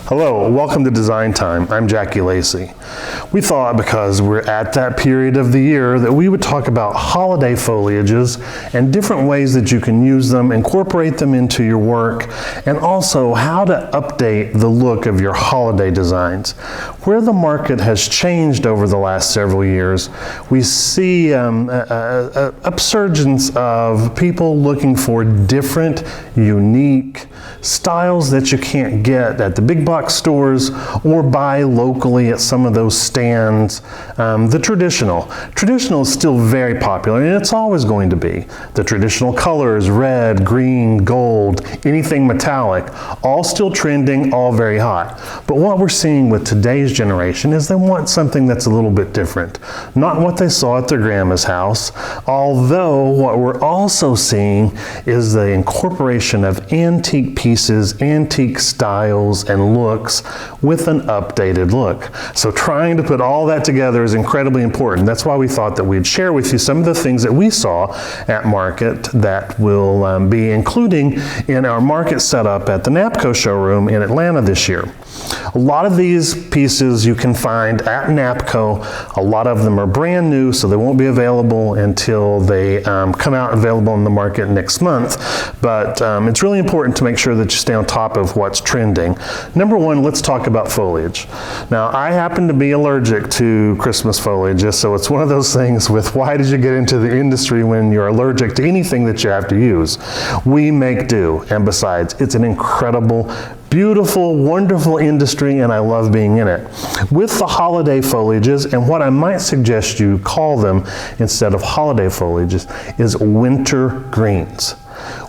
Hello, welcome to Design Time. I'm Jackie Lacey. We thought because we're at that period of the year that we would talk about holiday foliages and different ways that you can use them, incorporate them into your work, and also how to update the look of your holiday designs. Where the market has changed over the last several years, we see an upsurgence of people looking for different, unique styles that you can't get at the big box stores or buy locally at some of those stands. The traditional is still very popular, and it's always going to be. The traditional colors, red, green, gold, anything metallic, all still trending, all very hot. But what we're seeing with today's generation is they want something that's a little bit different. Not what they saw at their grandma's house, although what we're also seeing is the incorporation of antique pieces, antique styles and looks with an updated look. So trying to put all that together is incredibly important. That's why we thought that we'd share with you some of the things that we saw at market that will be including in our market setup at the NAPCO showroom in Atlanta this year. A lot of these pieces you can find at NAPCO. A lot of them are brand new, so they won't be available until they come out available in the market next month. But it's really important to make sure that you stay on top of what's trending. Number one, let's talk about foliage. Now, I happen to be allergic to Christmas foliage, so it's one of those things with why did you get into the industry when you're allergic to anything that you have to use? We make do, and besides, it's an incredible, beautiful, wonderful industry, and I love being in it. With the holiday foliages, and what I might suggest you call them instead of holiday foliages is winter greens.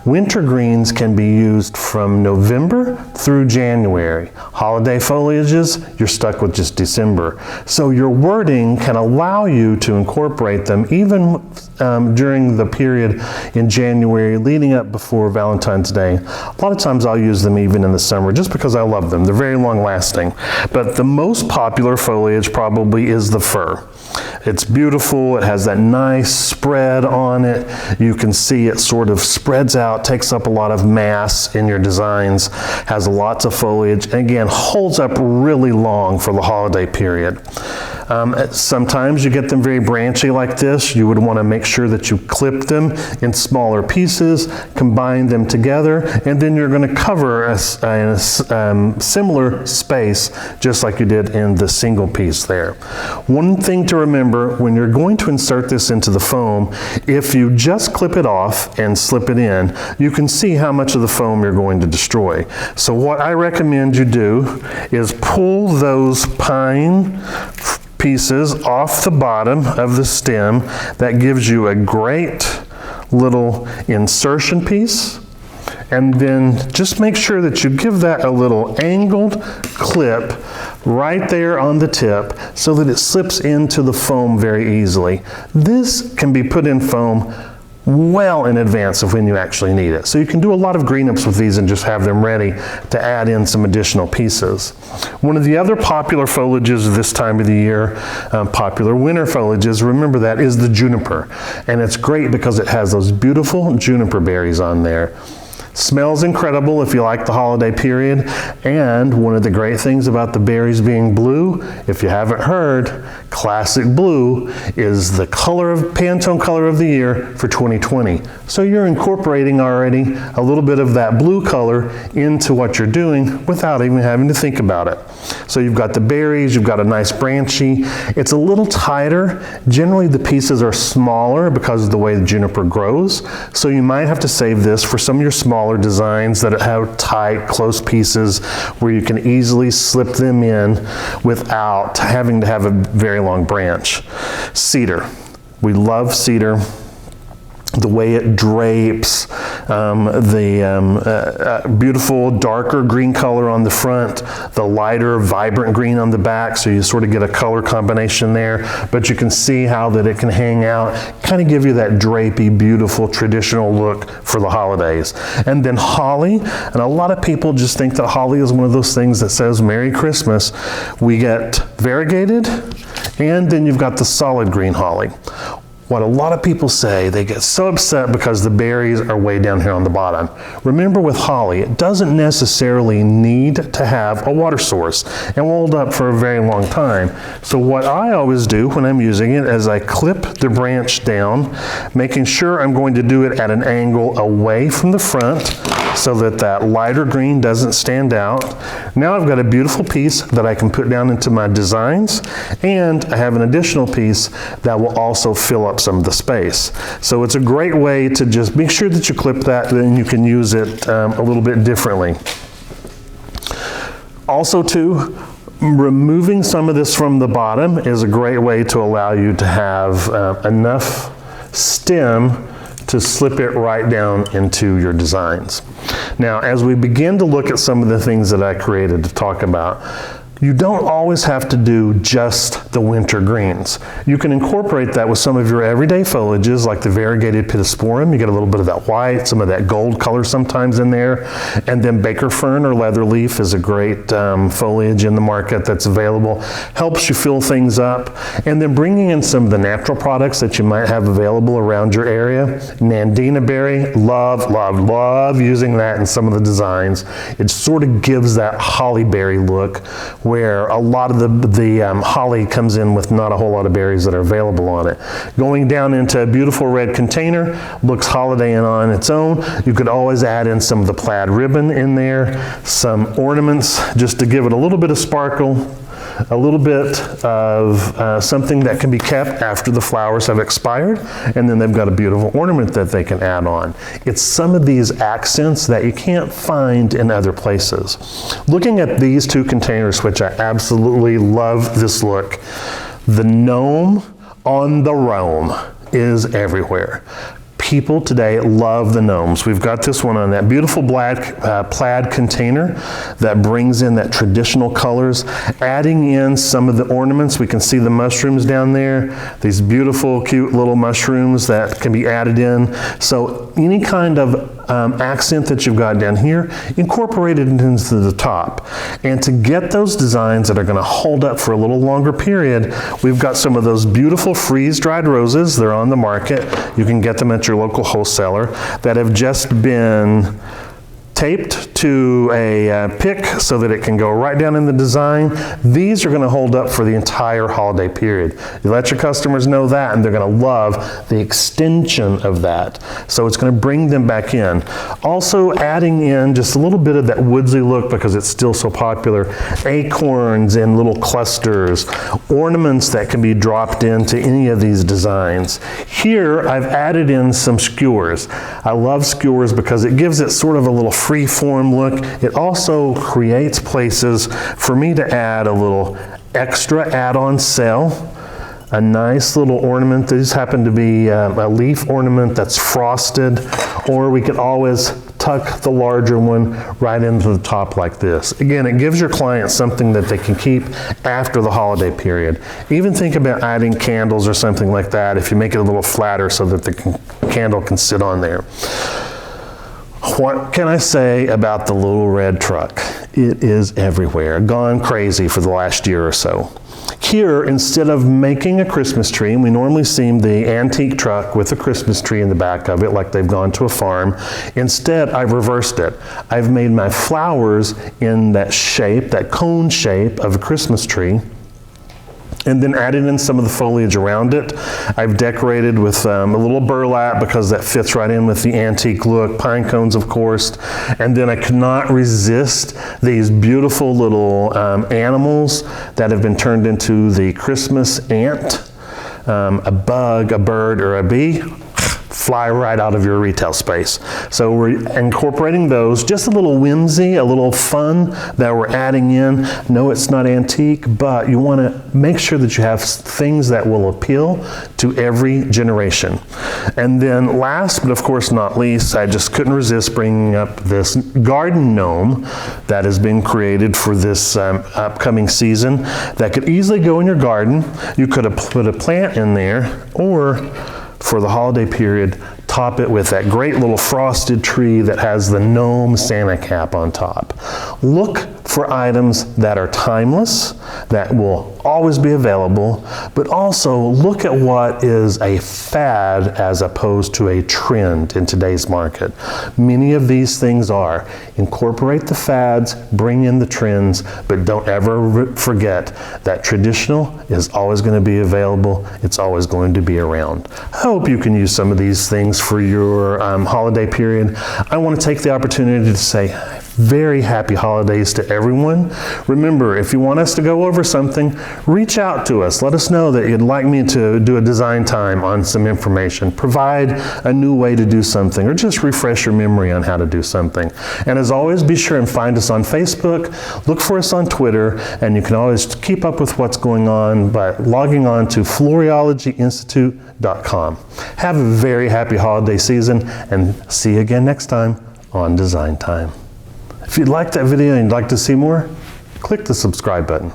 Winter greens can be used from November through January. Holiday foliages, you're stuck with just December. So your wording can allow you to incorporate them even during the period in January leading up before Valentine's Day. A lot of times I'll use them even in the summer just because I love them. They're very long lasting. But the most popular foliage probably is the fir. It's beautiful, it has that nice spread on it. You can see it sort of spreads out, takes up a lot of mass in your designs, has lots of foliage, and again, holds up really long for the holiday period. Sometimes you get them very branchy like this. You would want to make sure that you clip them in smaller pieces, combine them together, and then you're going to cover a similar space just like you did in the single piece there. One thing to remember when you're going to insert this into the foam, if you just clip it off and slip it in, you can see how much of the foam you're going to destroy. So what I recommend you do is pull those pine pieces off the bottom of the stem. That gives you a great little insertion piece. And then just make sure that you give that a little angled clip right there on the tip so that it slips into the foam very easily. This can be put in foam well in advance of when you actually need it. So you can do a lot of green-ups with these and just have them ready to add in some additional pieces. One of the other popular foliages this time of the year, popular winter foliages, remember that, is the juniper. And it's great because it has those beautiful juniper berries on there. Smells incredible if you like the holiday period, and one of the great things about the berries being blue, if you haven't heard, classic blue is the color of Pantone color of the year for 2020. So you're incorporating already a little bit of that blue color into what you're doing without even having to think about it. So you've got the berries, you've got a nice branchy. It's a little tighter. Generally the pieces are smaller because of the way the juniper grows. So you might have to save this for some of your smaller designs that have tight, close pieces where you can easily slip them in without having to have a very long branch. Cedar. We love cedar. The way it drapes, beautiful darker green color on the front, the lighter vibrant green on the back, so you sort of get a color combination there, but you can see how that it can hang out, kind of give you that drapey, beautiful, traditional look for the holidays. And then holly, and a lot of people just think that holly is one of those things that says Merry Christmas. We get variegated, and then you've got the solid green holly. what a lot of people say, they get so upset because the berries are way down here on the bottom. Remember with holly, it doesn't necessarily need to have a water source and will hold up for a very long time. So what I always do when I'm using it is I clip the branch down, making sure I'm going to do it at an angle away from the front so that that lighter green doesn't stand out. Now I've got a beautiful piece that I can put down into my designs, and I have an additional piece that will also fill up some of the space. So it's a great way to just make sure that you clip that, then you can use it a little bit differently. Also too, removing some of this from the bottom is a great way to allow you to have enough stem to slip it right down into your designs. Now, as we begin to look at some of the things that I created to talk about, you don't always have to do just the winter greens. You can incorporate that with some of your everyday foliages like the variegated pittosporum. You get a little bit of that white, some of that gold color sometimes in there. And then baker fern or leatherleaf is a great foliage in the market that's available. Helps you fill things up. And then bringing in some of the natural products that you might have available around your area. Nandina berry, love, love, love using that in some of the designs. It sort of gives that holly berry look, where a lot of the holly comes in with not a whole lot of berries that are available on it. Going down into a beautiful red container, looks holiday on its own. You could always add in some of the plaid ribbon in there, some ornaments just to give it a little bit of sparkle, a little bit of something that can be kept after the flowers have expired, and then they've got a beautiful ornament that they can add on. It's some of these accents that you can't find in other places. Looking at these two containers, which I absolutely love this look, the gnome on the roam is everywhere. People today love the gnomes. We've got this one on that beautiful plaid container that brings in that traditional colors, adding in some of the ornaments. We can see the mushrooms down there, these beautiful, cute little mushrooms that can be added in. So any kind of accent that you've got down here, incorporate it into the top. And to get those designs that are going to hold up for a little longer period, we've got some of those beautiful freeze-dried roses. They're on the market. You can get them at your local wholesaler that have just been taped to a pick so that it can go right down in the design. These are going to hold up for the entire holiday period. You let your customers know that, and they're going to love the extension of that. So it's going to bring them back in. Also adding in just a little bit of that woodsy look because it's still so popular. Acorns in little clusters, ornaments that can be dropped into any of these designs. Here I've added in some skewers. I love skewers because it gives it sort of a little free-form look. It also creates places for me to add a little extra add-on cell, a nice little ornament. These happen to be a leaf ornament that's frosted, or we could always tuck the larger one right into the top like this. Again, it gives your client something that they can keep after the holiday period. Even think about adding candles or something like that if you make it a little flatter so that the candle can sit on there. What can I say about the little red truck? It is everywhere, gone crazy for the last year or so. Here, instead of making a Christmas tree, and we normally see the antique truck with a Christmas tree in the back of it like they've gone to a farm, instead I've reversed it. I've made my flowers in that shape, that cone shape of a Christmas tree, and then added in some of the foliage around it. I've decorated with a little burlap because that fits right in with the antique look, pine cones of course, and then I could not resist these beautiful little animals that have been turned into the Christmas ant, a bug, a bird, or a bee. Fly right out of your retail space. So we're incorporating those, just a little whimsy, a little fun that we're adding in. No, it's not antique, but you want to make sure that you have things that will appeal to every generation. And then last, but of course not least, I just couldn't resist bringing up this garden gnome that has been created for this upcoming season that could easily go in your garden. You could have put a plant in there, or for the holiday period, top it with that great little frosted tree that has the gnome Santa cap on top. Look for items that are timeless, that will always be available, but also look at what is a fad as opposed to a trend in today's market. Many of these things are incorporate the fads, bring in the trends, but don't ever forget that traditional is always going to be available. It's always going to be around. I hope you can use some of these things for your holiday period. I want to take the opportunity to say very happy holidays to everyone. Remember, if you want us to go over something, reach out to us. Let us know that you'd like me to do a design time on some information, provide a new way to do something, or just refresh your memory on how to do something. And as always, be sure and find us on Facebook, look for us on Twitter, and you can always keep up with what's going on by logging on to floriologyinstitute.com. Have a very happy holiday season, and see you again next time on Design Time. If you'd like that video and you'd like to see more, click the subscribe button.